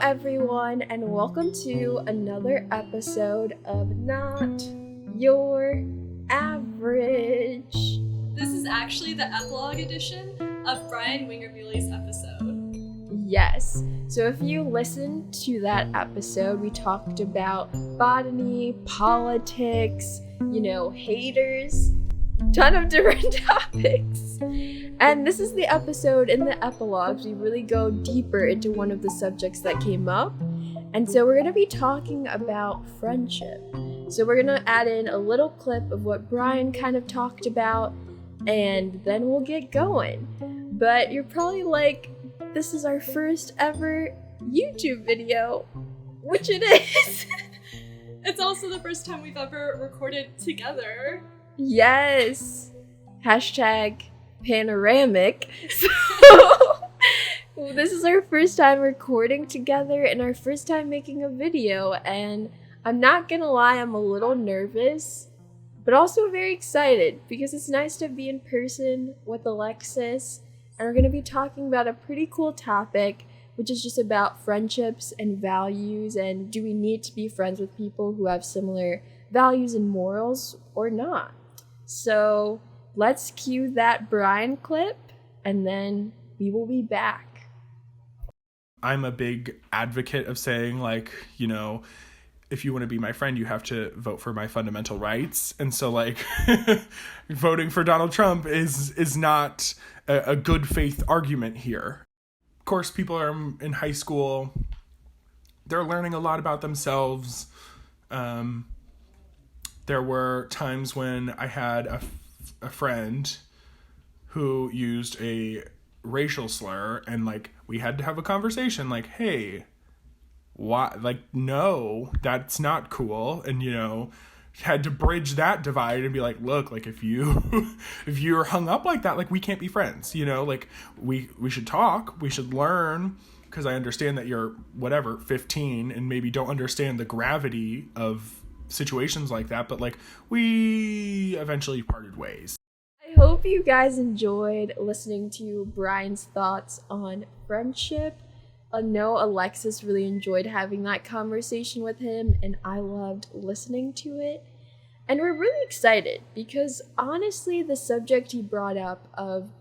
everyone, and welcome to another episode of Not Your Average. This is actually the epilogue edition of Brian Wingermuelle's episode. Yes, so if you listened to that episode, we talked about botany, politics, haters, ton of different topics. And this is the episode in the epilogues. We really go deeper into one of the subjects that came up. And so we're going to be talking about friendship. So we're going to add in a little clip of what Brian kind of talked about, and then we'll get going. But you're probably like, this is our first ever YouTube video, which it is. It's also the first time we've ever recorded together. Yes. Hashtag panoramic. So this is our first time recording together and our first time making a video, and I'm not gonna lie, I'm a little nervous, but also very excited because it's nice to be in person with Alexis, and we're gonna be talking about a pretty cool topic, which is just about friendships and values, and do we need to be friends with people who have similar values and morals or not? So let's cue that Brian clip, and then we will be back. I'm a big advocate of saying, if you want to be my friend, you have to vote for my fundamental rights. And so, voting for Donald Trump is not a good faith argument here. Of course, people are in high school. They're learning a lot about themselves. There were times when I had a friend who used a racial slur, and we had to have a conversation hey, why, no, that's not cool, and had to bridge that divide and be look, if you're hung up like that, we can't be friends, we should talk, we should learn, because I understand that you're 15 and maybe don't understand the gravity of situations like that, but we eventually parted ways. I hope you guys enjoyed listening to Brian's thoughts on friendship. I know Alexis really enjoyed having that conversation with him, and I loved listening to it. And we're really excited because honestly, the subject he brought up of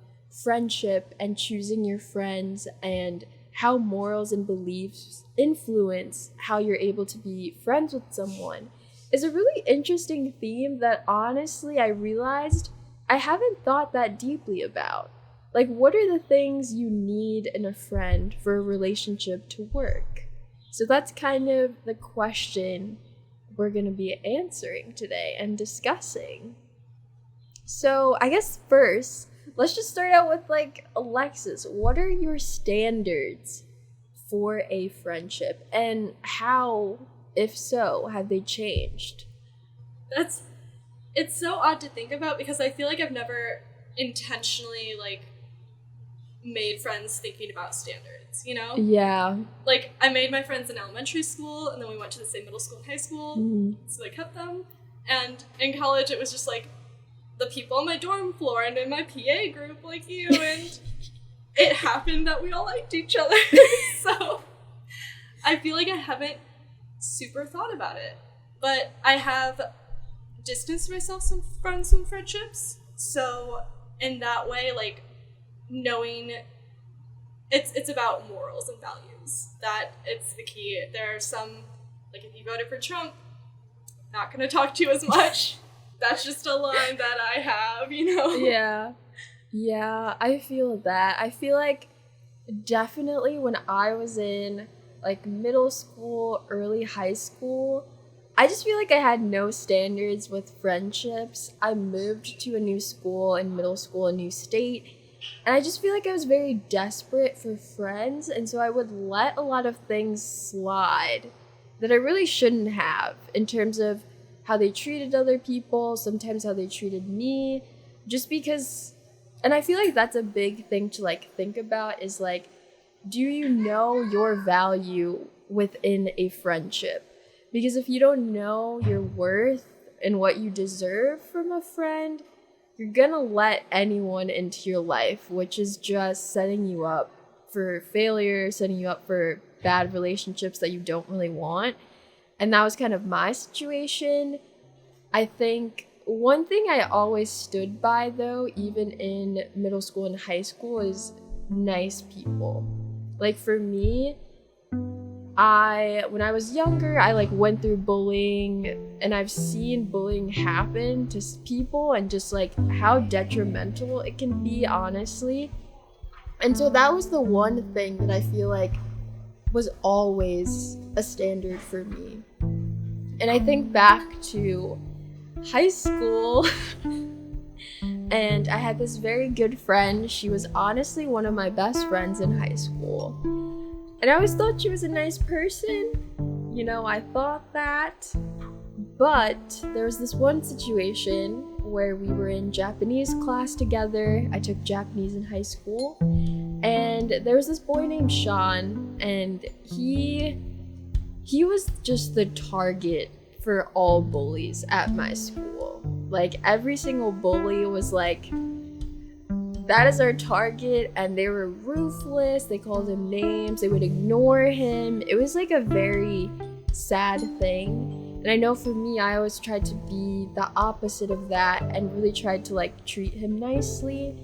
friendship and choosing your friends and how morals and beliefs influence how you're able to be friends with someone is a really interesting theme that honestly I realized I haven't thought that deeply about. What are the things you need in a friend for a relationship to work? So that's kind of the question we're going to be answering today and discussing. So I guess first, let's just start out with Alexis, what are your standards for a friendship, and how, if so, have they changed? It's so odd to think about because I feel I've never intentionally made friends thinking about standards, Yeah. I made my friends in elementary school, and then we went to the same middle school and high school, so I kept them. And in college, it was just the people on my dorm floor and in my PA group like you, and it happened that we all liked each other. So I feel I haven't super thought about it, but I have distanced myself from some friendships. So in that way, knowing it's about morals and values, that it's the key. There are some, if you voted for Trump, not gonna talk to you as much. That's just a line that I have, Yeah, I feel that. I feel definitely when I was in middle school, early high school, I just feel I had no standards with friendships. I moved to a new school in middle school, a new state, and I just feel I was very desperate for friends, and so I would let a lot of things slide that I really shouldn't have in terms of how they treated other people, sometimes how they treated me, just because, and I feel that's a big thing to think about is do you know your value within a friendship? Because if you don't know your worth and what you deserve from a friend, you're gonna let anyone into your life, which is just setting you up for failure, setting you up for bad relationships that you don't really want. And that was kind of my situation. I think one thing I always stood by, though, even in middle school and high school, is nice people. Like, for me, when I was younger, I like went through bullying, and I've seen bullying happen to people and just like how detrimental it can be, honestly. And so that was the one thing that I feel like was always a standard for me. And I think back to high school and I had this very good friend. She was honestly one of my best friends in high school. And I always thought she was a nice person. You know, I thought that. But there was this one situation where we were in Japanese class together. I took Japanese in high school. And there was this boy named Sean, and he was just the target for all bullies at my school. Like, every single bully was like, that is our target, and they were ruthless. They called him names. They would ignore him. It was like a very sad thing. And I know for me, I always tried to be the opposite of that and really tried to like treat him nicely.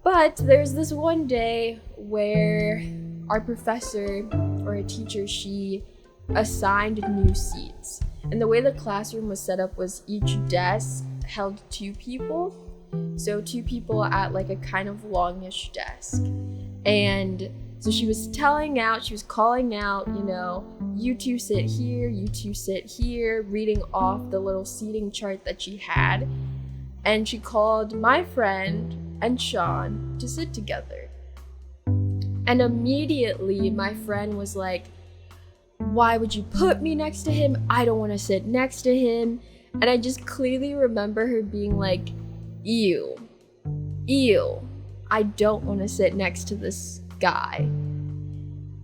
But there's this one day where our professor or a teacher, she assigned new seats. And the way the classroom was set up was each desk held 2 people. So 2 people at like a kind of longish desk. And so she was calling out, you know, you 2 sit here, you 2 sit here, reading off the little seating chart that she had. And she called my friend and Sean to sit together. And immediately my friend was like, why would you put me next to him? I don't want to sit next to him. And I just clearly remember her being like, ew, I don't want to sit next to this guy.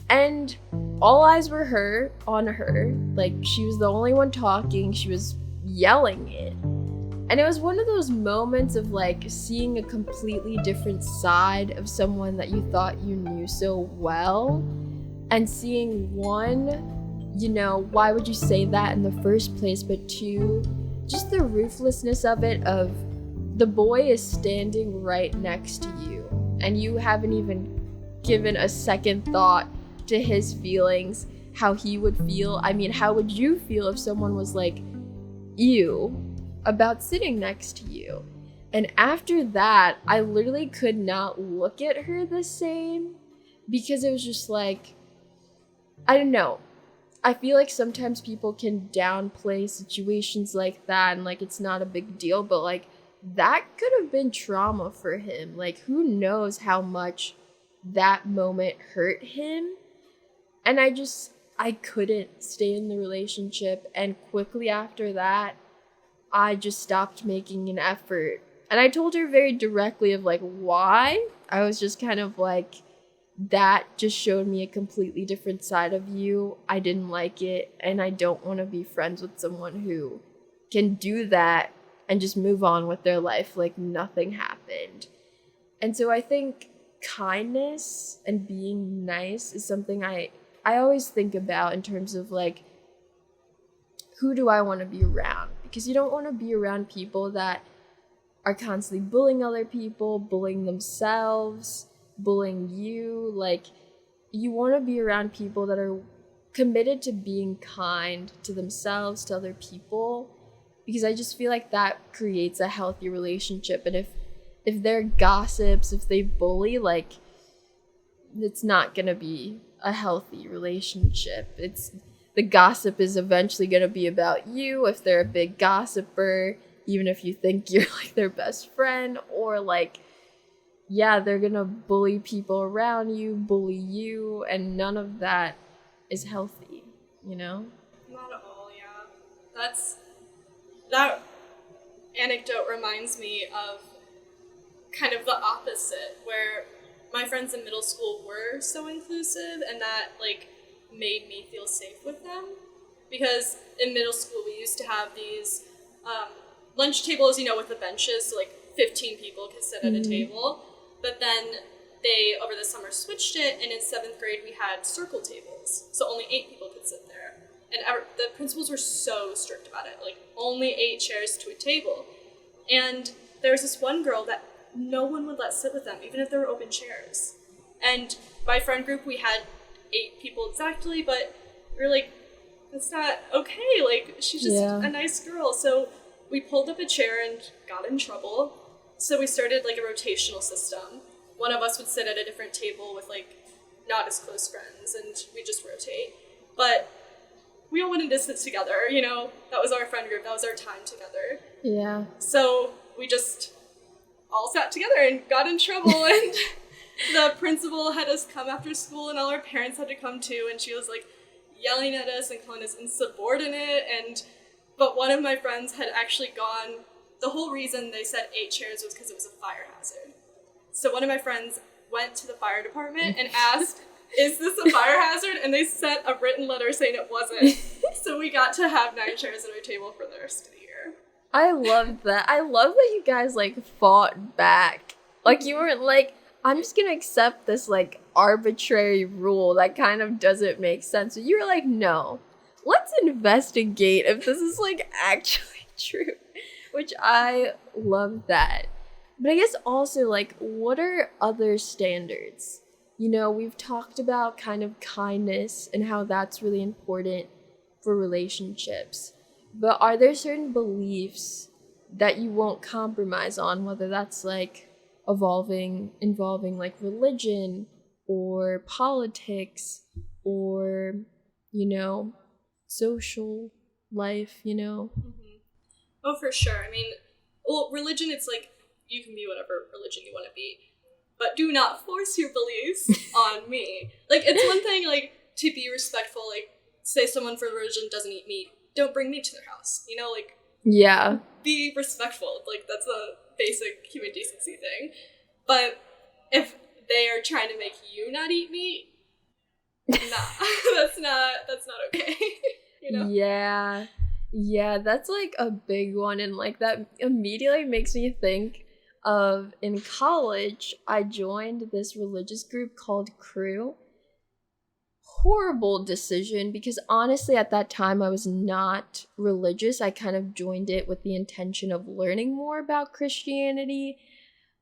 And all eyes were on her. Like, she was the only one talking. She was yelling it. And it was one of those moments of like seeing a completely different side of someone that you thought you knew so well, and seeing, one, you know, why would you say that in the first place, but 2, just the ruthlessness of it, of the boy is standing right next to you and you haven't even given a second thought to his feelings, how he would feel. I mean, how would you feel if someone was like, ew, about sitting next to you? And after that, I literally could not look at her the same, because it was just like, I don't know. I feel like sometimes people can downplay situations like that and like it's not a big deal, but like that could have been trauma for him. Like, who knows how much that moment hurt him. And I couldn't stay in the relationship, and quickly after that, I just stopped making an effort. And I told her very directly of like why. I was just kind of like, that just showed me a completely different side of you. I didn't like it, and I don't want to be friends with someone who can do that and just move on with their life like nothing happened. And so I think kindness and being nice is something I always think about in terms of like, who do I want to be around? Because you don't want to be around people that are constantly bullying other people, bullying themselves, bullying you. Like, you want to be around people that are committed to being kind to themselves, to other people, because I just feel like that creates a healthy relationship. And if they're gossips, if they bully, like, it's not gonna be a healthy relationship. The gossip is eventually gonna be about you if they're a big gossiper, even if you think you're like their best friend, or like, yeah, they're gonna bully people around you, bully you, and none of that is healthy, you know? Not at all, yeah. That anecdote reminds me of kind of the opposite, where my friends in middle school were so inclusive, and that like made me feel safe with them. Because in middle school we used to have these lunch tables, you know, with the benches, so like 15 people could sit at a table. But then they, over the summer, switched it, and in 7th grade, we had circle tables. So only 8 people could sit there. And the principals were so strict about it. Like, only 8 chairs to a table. And there was this one girl that no one would let sit with them, even if there were open chairs. And my friend group, we had 8 people exactly, but we were like, that's not okay. Like, she's just a nice girl. So we pulled up a chair and got in trouble. So we started, like, a rotational system. One of us would sit at a different table with, like, not as close friends, and we'd just rotate. But we all wanted to sit together, you know? That was our friend group. That was our time together. Yeah. So we just all sat together and got in trouble, and the principal had us come after school, and all our parents had to come too, and she was, like, yelling at us and calling us insubordinate, but one of my friends had actually gone, the whole reason they said 8 chairs was because it was a fire hazard. So one of my friends went to the fire department and asked, is this a fire hazard? And they sent a written letter saying it wasn't. So we got to have 9 chairs at our table for the rest of the year. I love that. I love that you guys, like, fought back. Like, you weren't like, I'm just gonna accept this, like, arbitrary rule that kind of doesn't make sense. So you were like, no, let's investigate if this is, like, actually true. Which I love that. But I guess also, like, what are other standards? You know, we've talked about kind of kindness and how that's really important for relationships. But are there certain beliefs that you won't compromise on, whether that's, like, involving like religion or politics or, you know, social life, you know? Mm-hmm. Oh, for sure. I mean, well, religion, it's like, you can be whatever religion you want to be, but do not force your beliefs on me. Like, it's one thing, like, to be respectful, like, say someone for religion doesn't eat meat, don't bring meat to their house, you know, like, yeah, be respectful, like, that's a basic human decency thing. But if they are trying to make you not eat meat, nah, that's not okay. You know? Yeah, that's, like, a big one, and, like, that immediately makes me think of, in college, I joined this religious group called Crew. Horrible decision, because honestly at that time I was not religious. I kind of joined it with the intention of learning more about Christianity,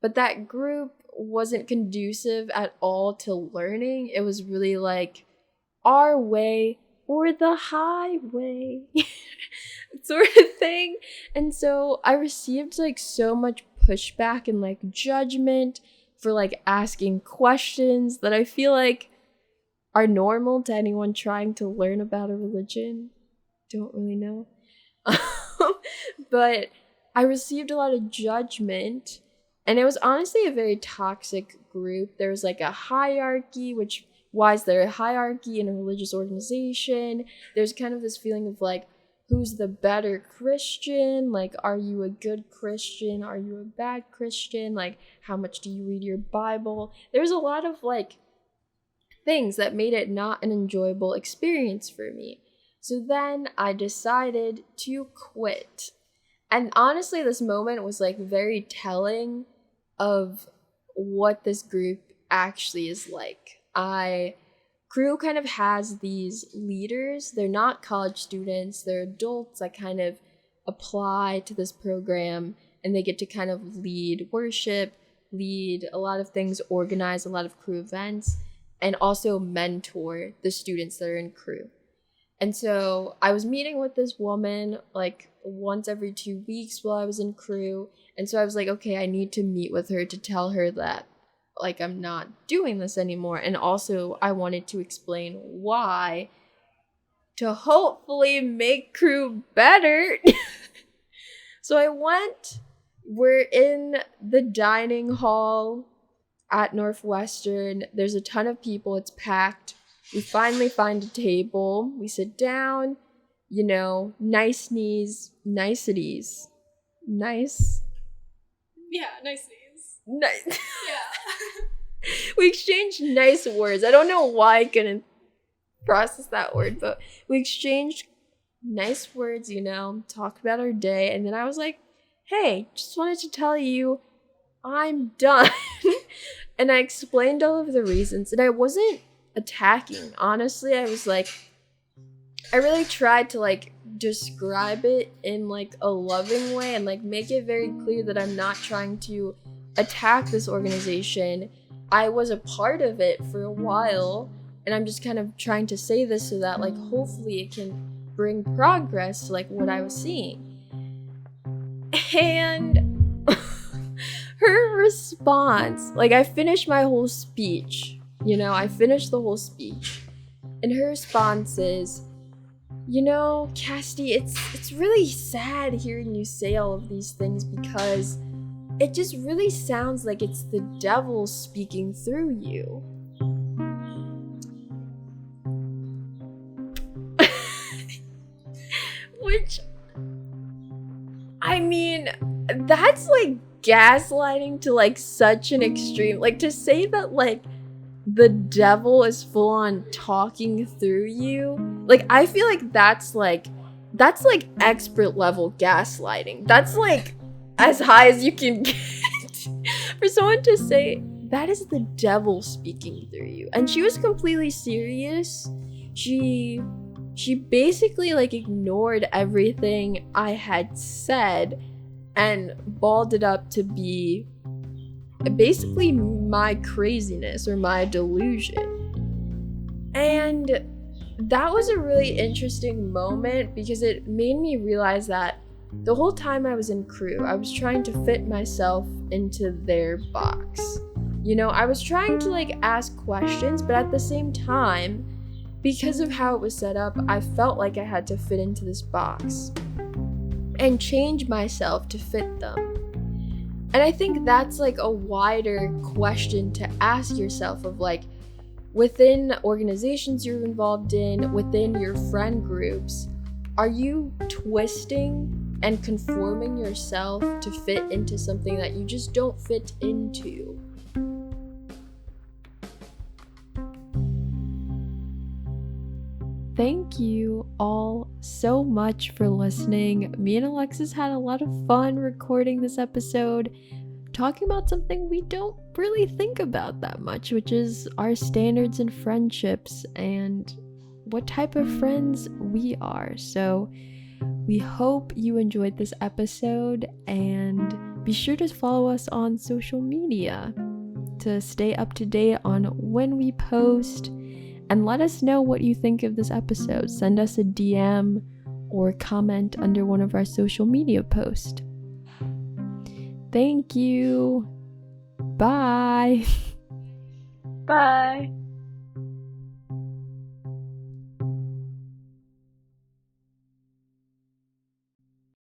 but that group wasn't conducive at all to learning. It was really like our way or the highway sort of thing. And so I received, like, so much pushback and, like, judgment for, like, asking questions that I feel like are normal to anyone trying to learn about a religion. Don't really know. But I received a lot of judgment, and it was honestly a very toxic group. There was, like, a hierarchy, which, why is there a hierarchy in a religious organization? There's kind of this feeling of, like, who's the better Christian? Like, are you a good Christian? Are you a bad Christian? Like, how much do you read your Bible? There's a lot of, like, things that made it not an enjoyable experience for me. So then I decided to quit. And honestly, this moment was, like, very telling of what this group actually is like. Crew kind of has these leaders. They're not college students, they're adults that kind of apply to this program, and they get to kind of lead worship, lead a lot of things, organize a lot of Crew events, and also mentor the students that are in Crew. And so I was meeting with this woman, like, once every 2 weeks while I was in Crew. And so I was like, okay, I need to meet with her to tell her that, like, I'm not doing this anymore. And also I wanted to explain why, to hopefully make Crew better. So I went, we're in the dining hall at Northwestern. There's a ton of people, it's packed. We finally find a table, we sit down, you know, niceties. Nice? Yeah, niceties. Nice. Yeah. We exchanged nice words. I don't know why I couldn't process that word, but we exchanged nice words, you know, talked about our day, and then I was like, hey, just wanted to tell you I'm done. And I explained all of the reasons, and I wasn't attacking. Honestly, I was like, I really tried to like describe it in like a loving way and like make it very clear that I'm not trying to attack this organization. I was a part of it for a while, and I'm just kind of trying to say this so that like hopefully it can bring progress to like what I was seeing. And her response, like I finished my whole speech, I finished the whole speech, and her response is, Cassidy, it's really sad hearing you say all of these things because it just really sounds like it's the devil speaking through you. Which, I mean, that's like gaslighting to like such an extreme. Like to say that like the devil is full on talking through you. Like I feel like that's like expert level gaslighting. That's like as high as you can get for someone to say that is the devil speaking through you. And she was completely serious. She basically like ignored everything I had said and balled it up to be basically my craziness or my delusion. And that was a really interesting moment because it made me realize that the whole time I was in crew, I was trying to fit myself into their box. I was trying to like ask questions, but at the same time, because of how it was set up, I felt like I had to fit into this box and change myself to fit them. And I think that's like a wider question to ask yourself of like, within organizations you're involved in, within your friend groups, are you twisting and conforming yourself to fit into something that you just don't fit into? Thank you all so much for listening. Me and Alexis had a lot of fun recording this episode, talking about something we don't really think about that much, which is our standards in friendships and what type of friends we are. So we hope you enjoyed this episode, and be sure to follow us on social media to stay up to date on when we post, and let us know what you think of this episode. Send us a DM or comment under one of our social media posts. Thank you. Bye. Bye.